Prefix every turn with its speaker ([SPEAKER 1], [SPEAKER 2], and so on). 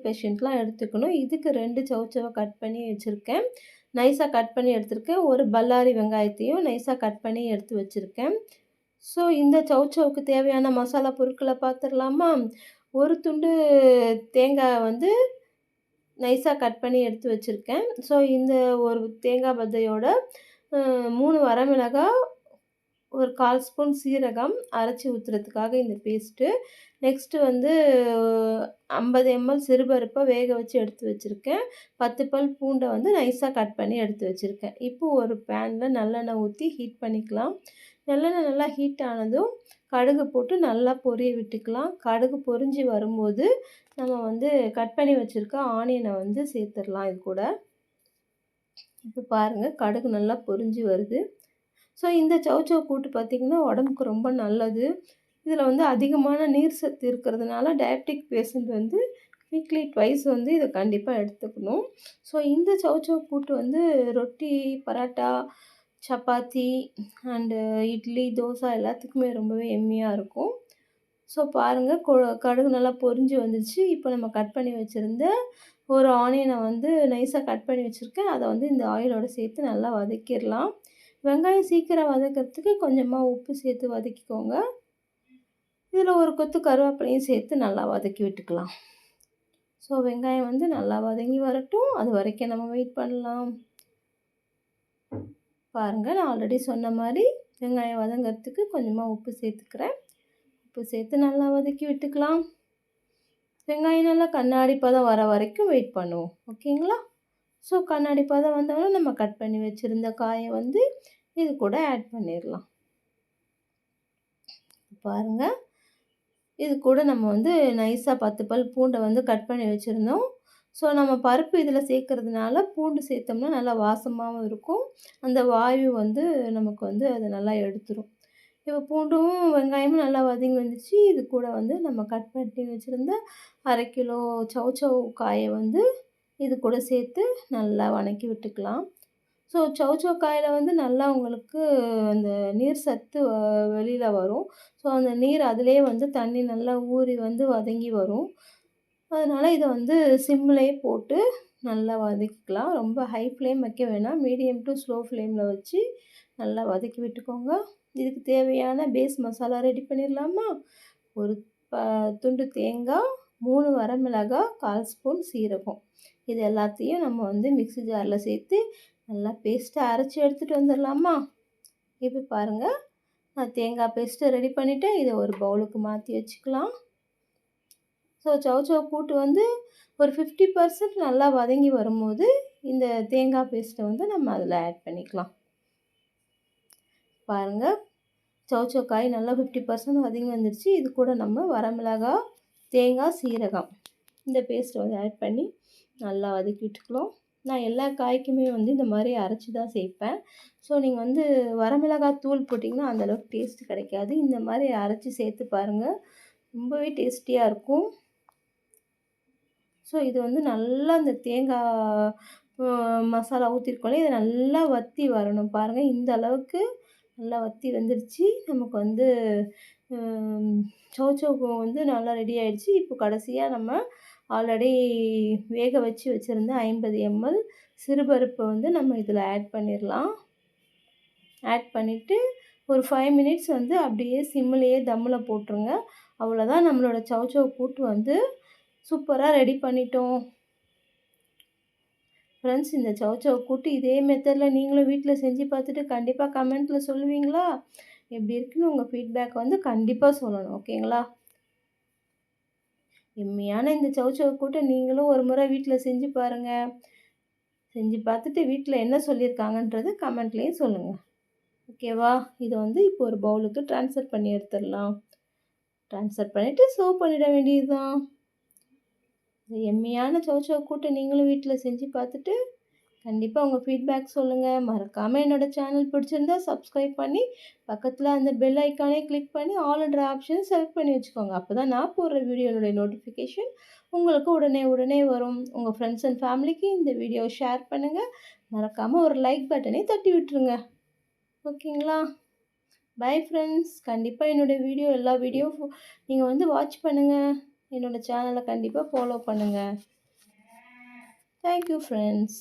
[SPEAKER 1] பேஷண்ட்லாம் எடுத்துக்கணும். இதுக்கு 2 சௌசௌவ கட் பண்ணி வச்சுருக்கேன். நைஸா கட் பண்ணி எடுத்துருக்கேன். ஒரு பல்லாரி வெங்காயத்தையும் நைஸா கட் பண்ணி எடுத்து வச்சுருக்கேன். ஸோ இந்த சௌசௌவுக்கு தேவையான மசாலா பொருட்கள பார்த்துரலாமா? ஒரு துண்டு தேங்காய் வந்து நைஸா கட் பண்ணி எடுத்து வச்சுருக்கேன். ஸோ இந்த ஒரு தேங்காய் பத்தையோட 3 வரமிளகா, ஒரு 1/4 ஸ்பூன் சீரகம் அரைச்சி ஊத்துறதுக்காக இந்த பேஸ்ட்டு. நெக்ஸ்ட்டு வந்து 50 எம்எல் சிறுபருப்ப வேக வச்சு எடுத்து வச்சுருக்கேன். 10 பல் பூண்ட வந்து நைஸா கட் பண்ணி எடுத்து வச்சுருக்கேன். இப்போ ஒரு பேன்ல நல்லெண்ணெய் ஊத்தி ஹீட் பண்ணிக்கலாம். நல்லெண்ணெய் நல்லா ஹீட் ஆனதும் கடுகு போட்டு நல்லா பொரிய விட்டுக்கலாம். கடுகு பொரிஞ்சு வரும்போது நம்ம வந்து கட் பண்ணி வச்சுருக்க ஆனியனை வந்து சேர்த்துடலாம் இது கூட. இப்போ பாருங்கள் கடுகு நல்லா பொரிஞ்சு வருது. ஸோ இந்த சௌசௌ கூட்டு பார்த்திங்கன்னா உடம்புக்கு ரொம்ப நல்லது. இதில் வந்து அதிகமான நீர் சத்து இருக்கிறதுனால டயபெட்டிக் பேஷண்ட் வந்து வீக்லி ட்வைஸ் வந்து இதை கண்டிப்பாக எடுத்துக்கணும். ஸோ இந்த சௌசௌ கூட்டு வந்து ரொட்டி, பரோட்டா, சப்பாத்தி அண்டு இட்லி, தோசை எல்லாத்துக்குமே ரொம்பவே எம்மியாக இருக்கும். ஸோ பாருங்கள் கடுகு நல்லா பொரிஞ்சு வந்துடுச்சு. இப்போ நம்ம கட் பண்ணி வச்சுருந்த ஒரு ஆனியனை வந்து நைஸாக கட் பண்ணி வச்சுருக்கேன். அதை வந்து இந்த ஆயிலோடு சேர்த்து நல்லா வதக்கிடலாம். வெங்காயம் சீக்கிரம் வதக்கிறதுக்கு கொஞ்சமாக உப்பு சேர்த்து வதக்கிக்கோங்க. இதில் ஒரு கொத்து கருவேப்பிலையும் சேர்த்து நல்லா வதக்கி விட்டுக்கலாம். ஸோ வெங்காயம் வந்து நல்லா வதங்கி வரட்டும். அது வரைக்கும் நம்ம வெயிட் பண்ணலாம். பாருங்கள் நான் ஆல்ரெடி சொன்ன மாதிரி வெங்காயம் வதங்கிறதுக்கு கொஞ்சமாக உப்பு சேர்த்துக்கிறேன். உப்பு சேர்த்து நல்லா வதக்கி விட்டுக்கலாம். வெங்காயம் நல்லா கண்ணாடி பதம் வர வரைக்கும் வெயிட் பண்ணுவோம். ஓகேங்களா? ஸோ கண்ணாடி பதம் வந்தோடனே நம்ம கட் பண்ணி வச்சுருந்த காயை வந்து இது கூட ஆட் பண்ணிடலாம். பாருங்கள் இது கூட நம்ம வந்து நைஸாக 10 பல் பூண்டை வந்து கட் பண்ணி வச்சுருந்தோம். ஸோ நம்ம பருப்பு இதில் சேர்க்கறதுனால பூண்டு சேர்த்தோம்னா நல்லா வாசமாகவும் இருக்கும். அந்த வாயு வந்து நமக்கு வந்து அதை நல்லா எடுத்துரும். இப்போ பூண்டும் வெங்காயமும் நல்லா வதங்கி வந்துச்சு. இது கூட வந்து நம்ம கட் பண்ணி வச்சுருந்த 1/2 கிலோ சௌசௌ காயை வந்து இது கூட சேர்த்து நல்லா வதக்கி விட்டுக்கலாம். ஸோ சௌசௌ காயில் வந்து நல்லா உங்களுக்கு அந்த நீர் சத்து வெளியில் வரும். ஸோ அந்த நீர் அதிலேயே வந்து தண்ணி நல்லா ஊறி வந்து வதங்கி வரும். அதனால் இதை வந்து சிம்லேயே போட்டு நல்லா வதக்கிக்கலாம். ரொம்ப ஹை ஃப்ளேம் வைக்க வேணாம். மீடியம் டு ஸ்லோ ஃப்ளேமில் வச்சு நல்லா வதக்கி விட்டுக்கோங்க. இதுக்கு தேவையான பேஸ் மசாலா ரெடி பண்ணிடலாமா? ஒரு துண்டு தேங்காய், 3 வரமிளகாய், 1/4 ஸ்பூன் சீரகம். இது எல்லாத்தையும் நம்ம வந்து மிக்ஸி ஜாரில் சேர்த்து நல்லா பேஸ்ட்டாக அரைச்சி எடுத்துகிட்டு வந்துடலாமா? இப்போ பாருங்கள் நான் தேங்காய் பேஸ்ட்டு ரெடி பண்ணிவிட்டேன். இதை ஒரு பவுலுக்கு மாற்றி வச்சுக்கலாம். ஸோ சௌசௌ கூட்டு வந்து ஒரு 50% நல்லா வதங்கி வரும்போது இந்த தேங்காய் பேஸ்ட்டை வந்து நம்ம அதில் ஆட் பண்ணிக்கலாம். பாருங்கள் சௌசௌ காய் நல்லா 50% வதங்கி வந்துடுச்சு. இது கூட நம்ம வரமிளகாய், தேங்காய், சீரகம் இந்த பேஸ்ட்டை வந்து ஆட் பண்ணி நல்லா வதக்கி விட்டுக்கலாம். நான் எல்லா காய்க்குமே வந்து இந்த மாதிரி அரைச்சி தான் சேர்ப்பேன். ஸோ நீங்கள் வந்து வரமிளகாய் தூள் போட்டிங்கன்னா அந்தளவுக்கு டேஸ்ட் கிடைக்காது. இந்த மாதிரி அரைச்சி சேர்த்து பாருங்கள், ரொம்பவே டேஸ்டியாக இருக்கும். ஸோ இது வந்து நல்லா இந்த தேங்காய் மசாலா ஊற்றிருக்கோம்ல, இதை நல்லா வற்றி வரணும். பாருங்கள் இந்த அளவுக்கு நல்லா வற்றி வந்துடுச்சு. நமக்கு வந்து சௌசௌ வந்து நல்லா ரெடி ஆகிடுச்சு. இப்போ கடைசியாக நம்ம ஆல்ரெடி வேக வச்சு வச்சுருந்த 50 எம்எல் சிறுபருப்பை வந்து நம்ம இதில் ஆட் பண்ணிடலாம். ஆட் பண்ணிவிட்டு ஒரு 5 மினிட்ஸ் வந்து அப்படியே சிம்மிலேயே தம்மில் போட்டுருங்க. அவ்வளோதான், நம்மளோட சௌசௌ கூட்டு வந்து சூப்பராக ரெடி பண்ணிட்டோம். ஃப்ரெண்ட்ஸ் இந்த சௌசௌ கூட்டு இதே மெத்தடில் நீங்களும் வீட்டில் செஞ்சு பார்த்துட்டு கண்டிப்பாக கமெண்ட்டில் சொல்லுவீங்களா? எப்படி இருக்குன்னு உங்கள் ஃபீட்பேக் வந்து கண்டிப்பாக சொல்லணும். ஓகேங்களா? எம்மியான இந்த சௌசௌ கூட்டை நீங்களும் ஒரு முறை வீட்டில் செஞ்சு பாருங்கள். செஞ்சு பார்த்துட்டு வீட்டில் என்ன சொல்லியிருக்காங்கன்றது கமெண்ட்லேயும் சொல்லுங்கள். ஓகேவா? இதை வந்து இப்போ ஒரு பவுலுக்கு ட்ரான்ஸ்ஃபர் பண்ணி எடுத்துடலாம். ட்ரான்ஸ்ஃபர் பண்ணிவிட்டு சர்வ் பண்ணிட வேண்டியது தான். எம்மியான சௌசௌ கூட்டை நீங்களும் வீட்டில் செஞ்சு பார்த்துட்டு கண்டிப்பாக உங்கள் ஃபீட்பேக் சொல்லுங்கள். மறக்காமல் என்னோடய சேனல் பிடிச்சிருந்தா சப்ஸ்கிரைப் பண்ணி பக்கத்தில் அந்த பெல் ஐக்கானே கிளிக் பண்ணி ஆல்ன்ற ஆப்ஷனை செலக்ட் பண்ணி வச்சுக்கோங்க. அப்போ தான் நான் போடுற வீடியோனுடைய நோட்டிஃபிகேஷன் உங்களுக்கு உடனே வரும். உங்கள் ஃப்ரெண்ட்ஸ் அண்ட் ஃபேமிலிக்கு இந்த வீடியோவை ஷேர் பண்ணுங்கள். மறக்காமல் ஒரு லைக் பட்டனை தட்டி விட்டுருங்க. ஓகேங்களா? Bye friends. கண்டிப்பாக என்னோடய எல்லா வீடியோ நீங்கள் வந்து வாட்ச் பண்ணுங்கள். என்னோட சேனலை கண்டிப்பாக ஃபாலோ பண்ணுங்கள். Thank you friends.